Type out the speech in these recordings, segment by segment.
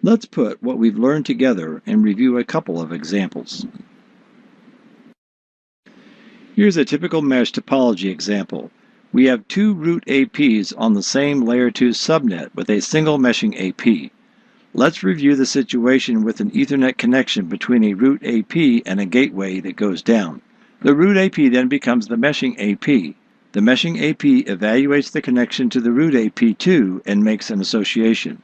Let's put what we've learned together and review a couple of examples. Here's a typical mesh topology example. We have two root APs on the same layer 2 subnet with a single meshing AP. Let's review the situation with an Ethernet connection between a root AP and a gateway that goes down. The root AP then becomes the meshing AP. The meshing AP evaluates the connection to the root AP2 and makes an association.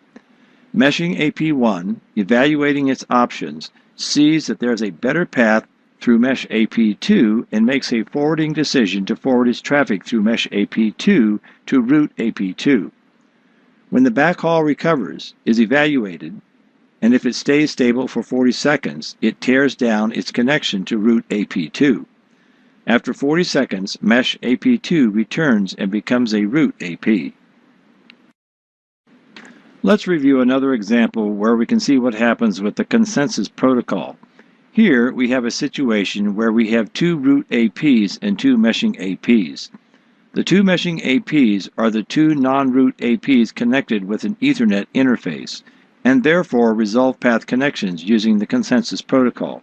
Meshing AP1, evaluating its options, sees that there is a better path through mesh AP2 and makes a forwarding decision to forward its traffic through mesh AP2 to root AP2. When the backhaul recovers, is evaluated, and if it stays stable for 40 seconds, it tears down its connection to root AP2. After 40 seconds, mesh AP2 returns and becomes a root AP. Let's review another example where we can see what happens with the consensus protocol. Here we have a situation where we have two root APs and two meshing APs. The two meshing APs are the two non-root APs connected with an Ethernet interface, and therefore resolve path connections using the consensus protocol.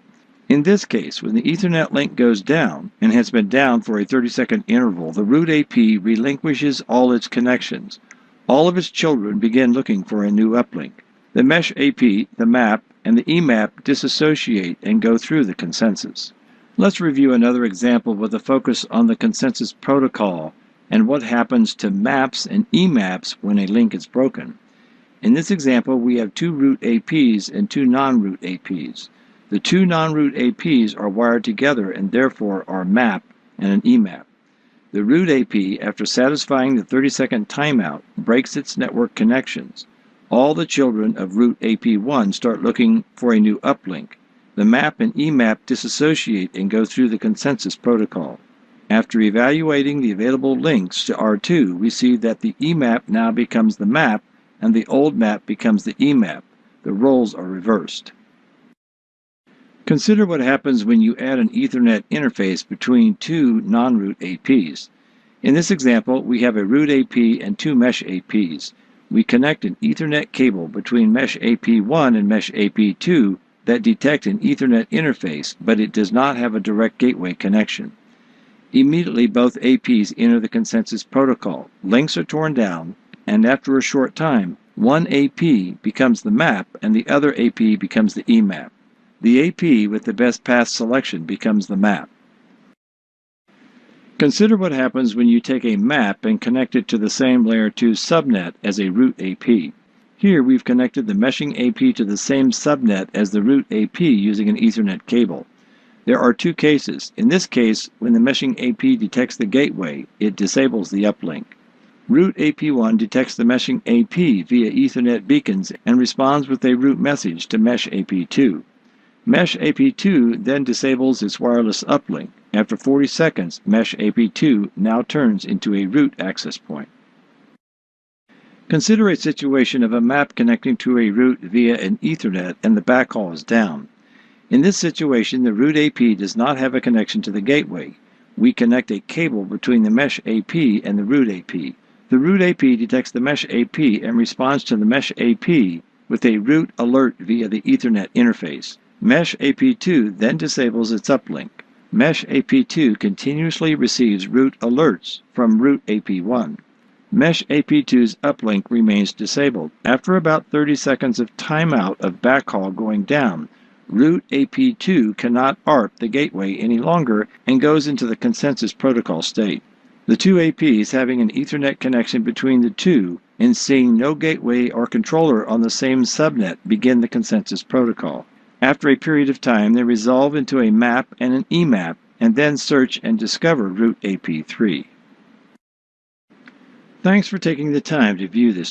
In this case, when the Ethernet link goes down, and has been down for a 30-second interval, the root AP relinquishes all its connections. All of its children begin looking for a new uplink. The mesh AP, the map, and the EMAP disassociate and go through the consensus. Let's review another example with a focus on the consensus protocol and what happens to maps and EMAPs when a link is broken. In this example, we have two root APs and two non-root APs. The two non-root APs are wired together and therefore are map and an EMAP. The root AP, after satisfying the 30-second timeout, breaks its network connections. All the children of root AP1 start looking for a new uplink. The map and EMAP disassociate and go through the consensus protocol. After evaluating the available links to R2, we see that the EMAP now becomes the map and the old map becomes the EMAP. The roles are reversed. Consider what happens when you add an Ethernet interface between two non-root APs. In this example, we have a root AP and two mesh APs. We connect an Ethernet cable between mesh AP1 and mesh AP2 that detect an Ethernet interface, but it does not have a direct gateway connection. Immediately, both APs enter the consensus protocol. Links are torn down, and after a short time, one AP becomes the map and the other AP becomes the EMAP. The AP with the best path selection becomes the map. Consider what happens when you take a map and connect it to the same layer 2 subnet as a root AP. Here we've connected the meshing AP to the same subnet as the root AP using an Ethernet cable. There are two cases. In this case, when the meshing AP detects the gateway, it disables the uplink. Root AP1 detects the meshing AP via Ethernet beacons and responds with a root message to mesh AP2. Mesh AP2 then disables its wireless uplink. After 40 seconds, mesh AP2 now turns into a root access point. Consider a situation of a map connecting to a root via an Ethernet and the backhaul is down. In this situation, the root AP does not have a connection to the gateway. We connect a cable between the mesh AP and the root AP. The root AP detects the mesh AP and responds to the mesh AP with a root alert via the Ethernet interface. Mesh AP2 then disables its uplink. Mesh AP2 continuously receives root alerts from root AP1. Mesh AP2's uplink remains disabled. After about 30 seconds of timeout of backhaul going down, root AP2 cannot ARP the gateway any longer and goes into the consensus protocol state. The two APs having an Ethernet connection between the two and seeing no gateway or controller on the same subnet begin the consensus protocol. After a period of time, they resolve into a map and an EMAP and then search and discover root AP3. Thanks for taking the time to view this